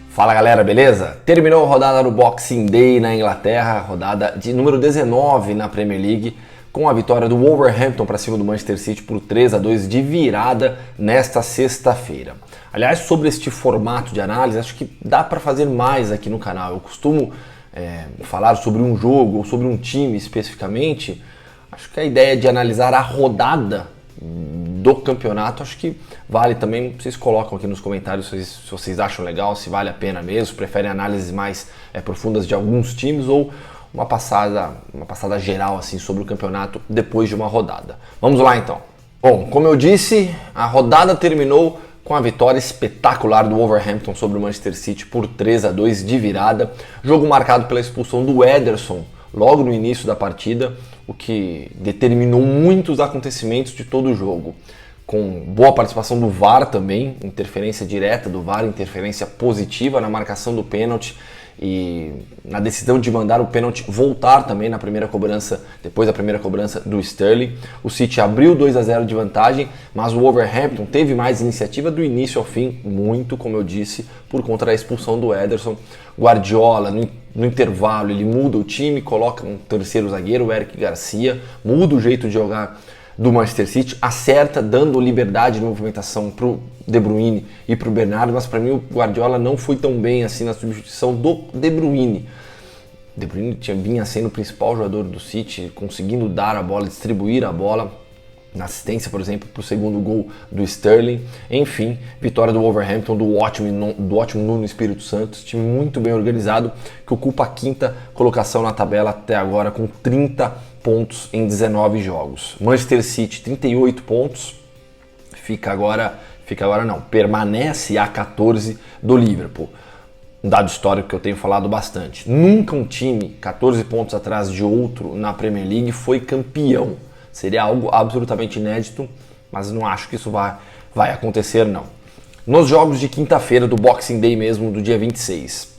Fala galera, beleza? Terminou a rodada do Boxing Day na Inglaterra, rodada de número 19 na Premier League, com a vitória do Wolverhampton para cima do Manchester City por 3-2 de virada nesta sexta-feira. Aliás, sobre este formato de análise, acho que dá para fazer mais aqui no canal. Eu costumo falar sobre um jogo ou sobre um time especificamente. Acho que a ideia de analisar a rodada do campeonato, acho que vale também. Vocês colocam aqui nos comentários se vocês acham legal, se vale a pena mesmo, se preferem análises mais profundas de alguns times ou uma passada geral assim sobre o campeonato depois de uma rodada. Vamos lá então. Bom, como eu disse, a rodada terminou com a vitória espetacular do Wolverhampton sobre o Manchester City por 3-2 de virada. Jogo marcado pela expulsão do Ederson logo no início da partida, o que determinou muitos acontecimentos de todo o jogo. Com boa participação do VAR também, interferência direta do VAR, interferência positiva na marcação do pênalti e na decisão de mandar o pênalti voltar também na primeira cobrança, depois da primeira cobrança do Sterling. O City abriu 2-0 de vantagem, mas o Wolverhampton teve mais iniciativa do início ao fim, muito, como eu disse, por conta da expulsão do Ederson. Guardiola, no intervalo, ele muda o time, coloca um terceiro zagueiro, o Eric Garcia, muda o jeito de jogar do Manchester City, acerta dando liberdade de movimentação para o De Bruyne e para o Bernardo, mas para mim o Guardiola não foi tão bem assim na substituição do De Bruyne. De Bruyne vinha sendo o principal jogador do City, conseguindo dar a bola, distribuir a bola, na assistência, por exemplo, para o segundo gol do Sterling. Enfim, vitória do Wolverhampton, do ótimo Nuno Espírito Santo, time muito bem organizado, que ocupa a quinta colocação na tabela até agora com 30 pontos em 19 jogos. Manchester City, 38 pontos, permanece a 14 do Liverpool. Um dado histórico que eu tenho falado bastante. Nunca um time 14 pontos atrás de outro na Premier League foi campeão. Seria algo absolutamente inédito, mas não acho que isso vai acontecer não. Nos jogos de quinta-feira do Boxing Day mesmo, do dia 26.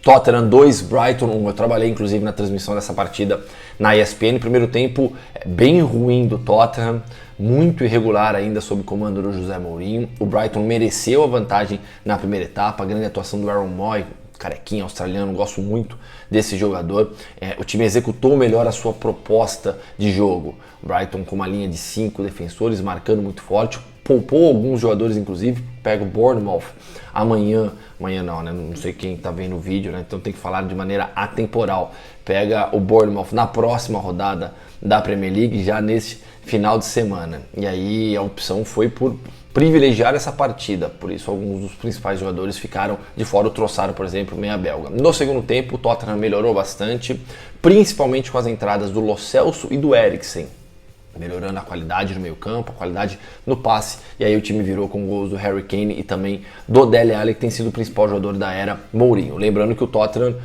Tottenham 2, Brighton 1. Eu trabalhei inclusive na transmissão dessa partida na ESPN. Primeiro tempo bem ruim do Tottenham, muito irregular ainda sob o comando do José Mourinho. O Brighton mereceu a vantagem na primeira etapa, a grande atuação do Aaron Moy, carequinha australiano, gosto muito desse jogador. O time executou melhor a sua proposta de jogo. Brighton com uma linha de 5 defensores, marcando muito forte, poupou alguns jogadores, inclusive. Pega o Bournemouth amanhã não, né? Não sei quem está vendo o vídeo, né? Então tem que falar de maneira atemporal. Pega o Bournemouth na próxima rodada da Premier League, já nesse final de semana. E aí a opção foi por privilegiar essa partida, por isso alguns dos principais jogadores ficaram de fora. O Trossard, por exemplo, meia belga. No segundo tempo, o Tottenham melhorou bastante, principalmente com as entradas do Lo Celso e do Eriksen, melhorando a qualidade no meio campo, a qualidade no passe, e aí o time virou com gols do Harry Kane e também do Dele Alli, que tem sido o principal jogador da era Mourinho. Lembrando que o Tottenham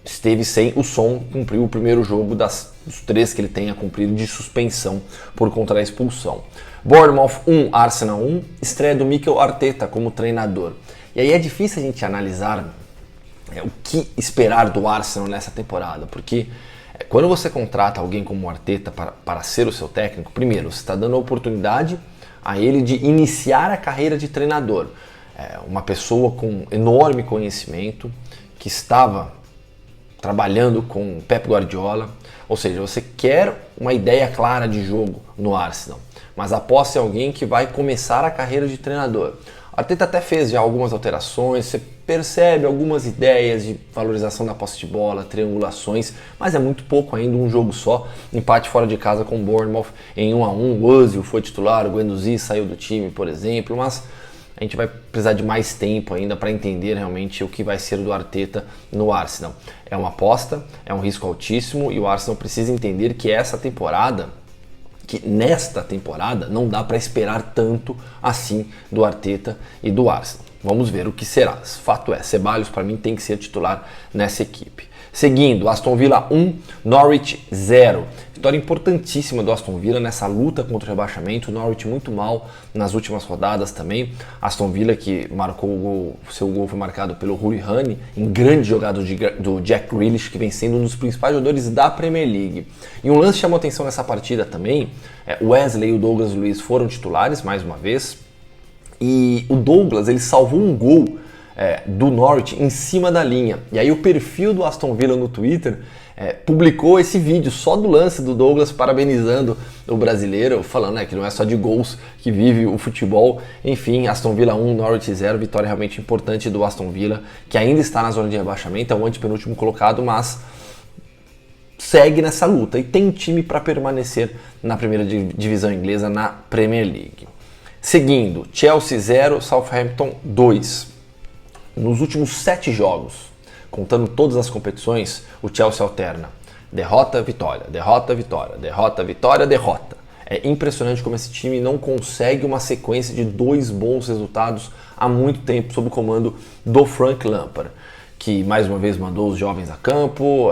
esteve sem o Son, cumpriu o primeiro jogo dos 3 que ele tem a cumprir de suspensão por conta da expulsão. Bournemouth 1, Arsenal 1, estreia do Mikel Arteta como treinador. E aí é difícil a gente analisar o que esperar do Arsenal nessa temporada, porque quando você contrata alguém como o Arteta para ser o seu técnico, primeiro, você está dando a oportunidade a ele de iniciar a carreira de treinador. Uma pessoa com enorme conhecimento, que estava trabalhando com Pep Guardiola, ou seja, você quer uma ideia clara de jogo no Arsenal, mas aposta em alguém que vai começar a carreira de treinador. O Arteta até fez já algumas alterações, você percebe algumas ideias de valorização da posse de bola, triangulações, mas é muito pouco ainda, um jogo só, empate fora de casa com o Bournemouth em 1-1, o Ozil foi titular, o Guendouzi saiu do time, por exemplo, mas a gente vai precisar de mais tempo ainda para entender realmente o que vai ser do Arteta no Arsenal. É uma aposta, é um risco altíssimo e o Arsenal precisa entender que nesta temporada não dá para esperar tanto assim do Arteta e do Arsenal. Vamos ver o que será. Fato é, Ceballos para mim tem que ser titular nessa equipe. Seguindo, Aston Villa 1, Norwich 0. Vitória importantíssima do Aston Villa nessa luta contra o rebaixamento. O Norwich muito mal nas últimas rodadas também. Aston Villa que marcou o gol, seu gol foi marcado pelo Rui Hane, em grande jogada do Jack Grealish, que vem sendo um dos principais jogadores da Premier League. E um lance que chamou atenção nessa partida também, o Wesley e o Douglas Luiz foram titulares mais uma vez. E o Douglas, ele salvou um gol do Norwich em cima da linha. E aí o perfil do Aston Villa no Twitter publicou esse vídeo só do lance do Douglas parabenizando o brasileiro, falando que não é só de gols que vive o futebol. Enfim, Aston Villa 1, Norwich 0, vitória realmente importante do Aston Villa, que ainda está na zona de rebaixamento, é o antepenúltimo colocado, mas segue nessa luta e tem time para permanecer na primeira divisão inglesa, na Premier League. Seguindo, Chelsea 0, Southampton 2. Nos últimos 7 jogos, contando todas as competições, o Chelsea alterna derrota, vitória, derrota, vitória, derrota, vitória, derrota. É impressionante como esse time não consegue uma sequência de 2 bons resultados há muito tempo sob o comando do Frank Lampard, que mais uma vez mandou os jovens a campo,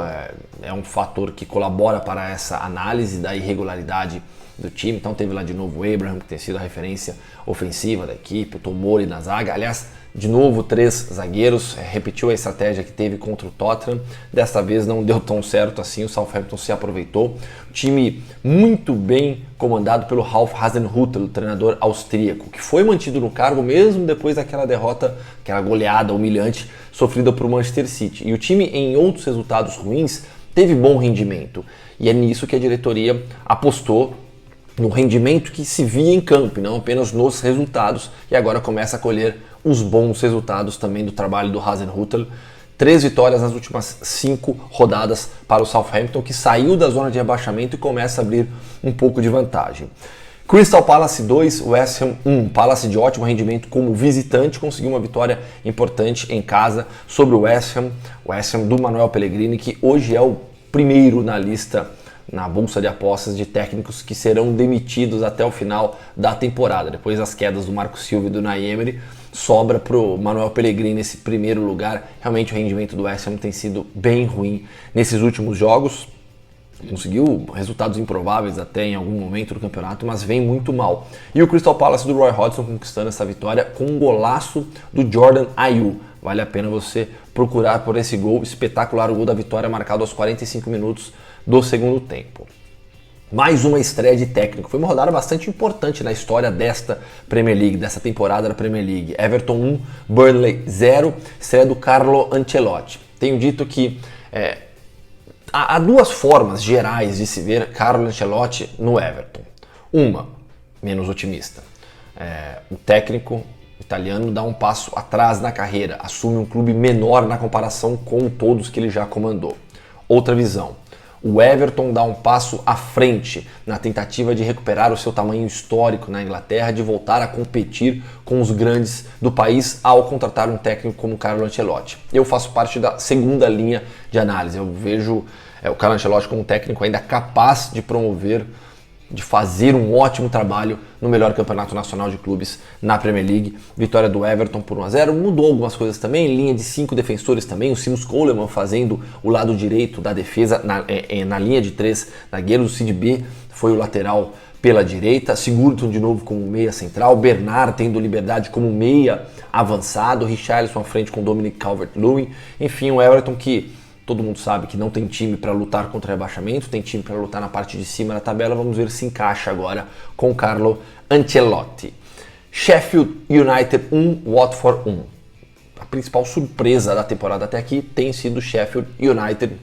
é um fator que colabora para essa análise da irregularidade do time. Então teve lá de novo o Abraham, que tem sido a referência ofensiva da equipe, o Tomori na zaga, aliás, de novo 3 zagueiros, repetiu a estratégia que teve contra o Tottenham, desta vez não deu tão certo assim, o Southampton se aproveitou. Time muito bem comandado pelo Ralf Hasenhüttl, o treinador austríaco, que foi mantido no cargo mesmo depois daquela derrota, aquela goleada humilhante sofrida por Manchester City. E o time, em outros resultados ruins, teve bom rendimento, e é nisso que a diretoria apostou, no rendimento que se via em campo, e não apenas nos resultados, e agora começa a colher os bons resultados também do trabalho do Hasenhüttl. 3 vitórias nas últimas 5 rodadas para o Southampton, que saiu da zona de rebaixamento e começa a abrir um pouco de vantagem. Crystal Palace 2, West Ham 1. Palace de ótimo rendimento como visitante, conseguiu uma vitória importante em casa sobre o West Ham do Manuel Pellegrini, que hoje é o primeiro na lista na bolsa de apostas de técnicos que serão demitidos até o final da temporada. Depois das quedas do Marco Silva e do Unai Emery, sobra para o Manuel Pellegrini nesse primeiro lugar. Realmente o rendimento do West Ham tem sido bem ruim nesses últimos jogos. Conseguiu resultados improváveis até em algum momento do campeonato, mas vem muito mal. E o Crystal Palace do Roy Hodgson conquistando essa vitória com um golaço do Jordan Ayew. Vale a pena você procurar por esse gol espetacular, o gol da vitória marcado aos 45 minutos do segundo tempo. Mais uma estreia de técnico. Foi uma rodada bastante importante na história desta Premier League, dessa temporada da Premier League. Everton 1, Burnley 0, estreia do Carlo Ancelotti. Tenho dito que há 2 formas gerais de se ver Carlo Ancelotti no Everton. Uma, menos otimista. O técnico italiano dá um passo atrás na carreira, assume um clube menor na comparação com todos que ele já comandou. Outra visão. O Everton dá um passo à frente na tentativa de recuperar o seu tamanho histórico na Inglaterra, de voltar a competir com os grandes do país ao contratar um técnico como Carlo Ancelotti. Eu faço parte da segunda linha de análise. Eu vejo o Carlo Ancelotti como um técnico ainda capaz de promover, de fazer um ótimo trabalho no melhor campeonato nacional de clubes na Premier League. Vitória do Everton por 1-0, mudou algumas coisas também, linha de 5 defensores também, o Seamus Coleman fazendo o lado direito da defesa, na linha de 3 zagueiros, o Sid B foi o lateral pela direita, Sigurdsson de novo como meia central, Bernard tendo liberdade como meia avançado, Richarlison à frente com Dominic Calvert-Lewin, enfim, o Everton que todo mundo sabe que não tem time para lutar contra o rebaixamento, tem time para lutar na parte de cima da tabela. Vamos ver se encaixa agora com Carlo Ancelotti. Sheffield United 1, Watford 1. A principal surpresa da temporada até aqui tem sido o Sheffield United.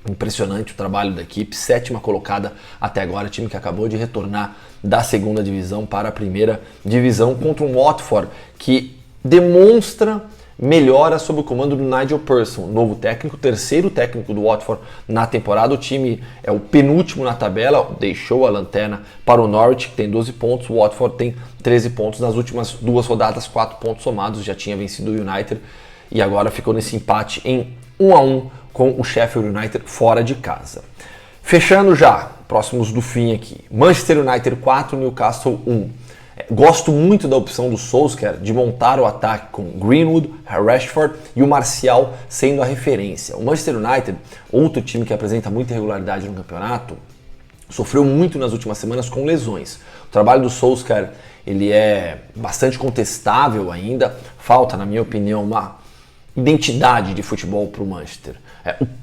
Impressionante o trabalho da equipe, 7ª colocada até agora, time que acabou de retornar da 2ª divisão para a 1ª divisão contra um Watford que demonstra melhora sob o comando do Nigel Pearson, novo técnico, 3º técnico do Watford na temporada. O time é o penúltimo na tabela, deixou a lanterna para o Norwich, que tem 12 pontos, o Watford tem 13 pontos nas últimas 2 rodadas, 4 pontos somados, já tinha vencido o United e agora ficou nesse empate em 1-1 com o Sheffield United fora de casa. Fechando já, próximos do fim aqui, Manchester United 4, Newcastle 1. Gosto muito da opção do Solskjaer de montar o ataque com Greenwood, Rashford e o Martial sendo a referência. O Manchester United, outro time que apresenta muita irregularidade no campeonato, sofreu muito nas últimas semanas com lesões. O trabalho do Solskjaer ele é bastante contestável ainda, falta, na minha opinião, uma identidade de futebol para o Manchester.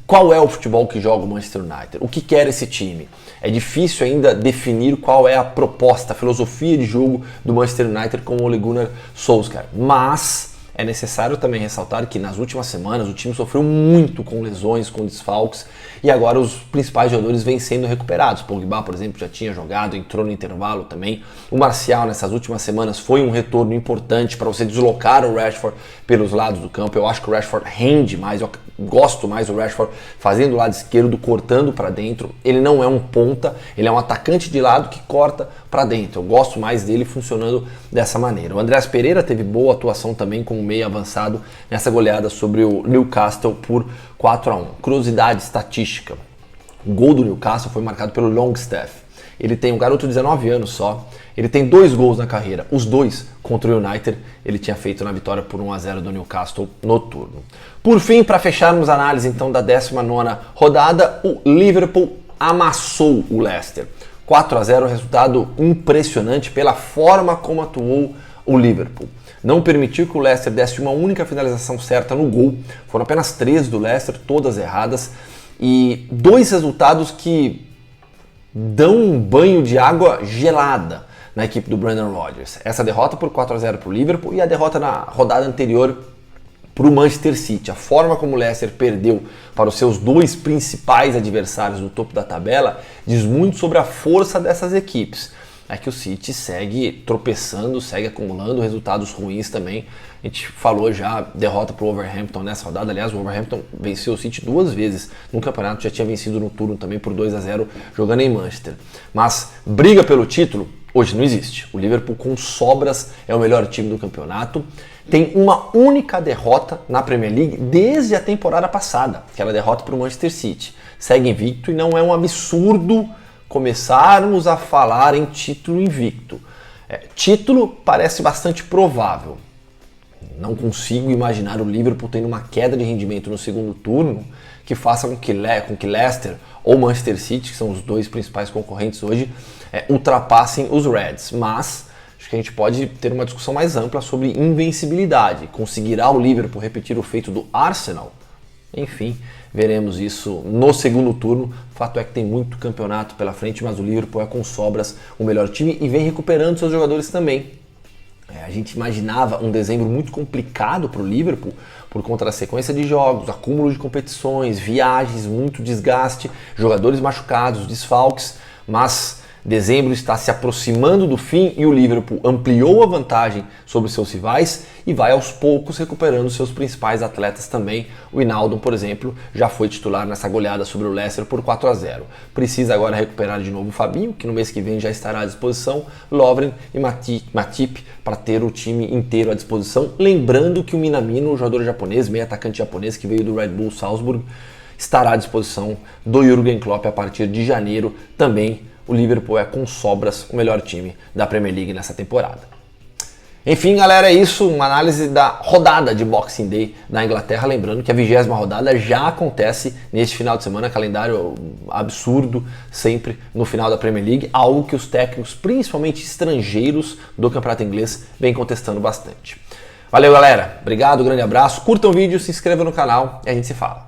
Qual é o futebol que joga o Manchester United? O que quer esse time? É difícil ainda definir qual é a proposta, a filosofia de jogo do Manchester United com o Ole Gunnar Solskjaer, mas é necessário também ressaltar que nas últimas semanas o time sofreu muito com lesões, com desfalques, e agora os principais jogadores vêm sendo recuperados. Pogba, por exemplo, já tinha jogado, entrou no intervalo também. O Martial nessas últimas semanas foi um retorno importante para você deslocar o Rashford pelos lados do campo. Eu acho que o Rashford rende mais, eu gosto mais do Rashford fazendo o lado esquerdo, cortando para dentro. Ele não é um ponta, ele é um atacante de lado que corta para dentro. Eu gosto mais dele funcionando dessa maneira. O Andreas Pereira teve boa atuação também como meio avançado nessa goleada sobre o Newcastle por 4-1. Curiosidade estatística: o gol do Newcastle foi marcado pelo Longstaff. Ele tem um garoto de 19 anos só, ele tem 2 gols na carreira, os 2 contra o United ele tinha feito na vitória por 1-0 do Newcastle no turno. Por fim, para fecharmos a análise então da 19ª rodada, o Liverpool amassou o Leicester. 4-0, resultado impressionante pela forma como atuou o Liverpool. Não permitiu que o Leicester desse uma única finalização certa no gol, foram apenas 3 do Leicester, todas erradas, e 2 resultados que dão um banho de água gelada na equipe do Brendan Rodgers. Essa derrota por 4-0 para o Liverpool e a derrota na rodada anterior para o Manchester City. A forma como o Leicester perdeu para os seus 2 principais adversários no topo da tabela diz muito sobre a força dessas equipes. É que o City segue tropeçando, segue acumulando resultados ruins também. A gente falou já, derrota para o Wolverhampton nessa rodada. Aliás, o Wolverhampton venceu o City 2 vezes no campeonato, já tinha vencido no turno também por 2-0 jogando em Manchester. Mas briga pelo título hoje não existe. O Liverpool com sobras é o melhor time do campeonato. Tem uma única derrota na Premier League desde a temporada passada, aquela derrota para o Manchester City. Segue invicto e não é um absurdo começarmos a falar em título invicto. Título parece bastante provável. Não consigo imaginar o Liverpool tendo uma queda de rendimento no segundo turno que faça com que Leicester ou Manchester City, que são os 2 principais concorrentes hoje, ultrapassem os Reds. Mas acho que a gente pode ter uma discussão mais ampla sobre invencibilidade. Conseguirá o Liverpool repetir o feito do Arsenal? Enfim, veremos isso no segundo turno. O fato é que tem muito campeonato pela frente, mas o Liverpool é com sobras o melhor time e vem recuperando seus jogadores também. A gente imaginava um dezembro muito complicado para o Liverpool por conta da sequência de jogos, acúmulo de competições, viagens, muito desgaste, jogadores machucados, desfalques, mas dezembro está se aproximando do fim e o Liverpool ampliou a vantagem sobre seus rivais e vai aos poucos recuperando seus principais atletas também. O Wijnaldum, por exemplo, já foi titular nessa goleada sobre o Leicester por 4-0. Precisa agora recuperar de novo o Fabinho, que no mês que vem já estará à disposição, Lovren e Matip para ter o time inteiro à disposição. Lembrando que o Minamino, o jogador japonês, meio atacante japonês que veio do Red Bull Salzburg, estará à disposição do Jürgen Klopp a partir de janeiro também. O Liverpool é com sobras o melhor time da Premier League nessa temporada. Enfim, galera, é isso. Uma análise da rodada de Boxing Day na Inglaterra. Lembrando que a 20ª rodada já acontece neste final de semana. Calendário absurdo sempre no final da Premier League. Algo que os técnicos, principalmente estrangeiros do campeonato inglês, vêm contestando bastante. Valeu, galera. Obrigado, grande abraço. Curtam o vídeo, se inscrevam no canal e a gente se fala.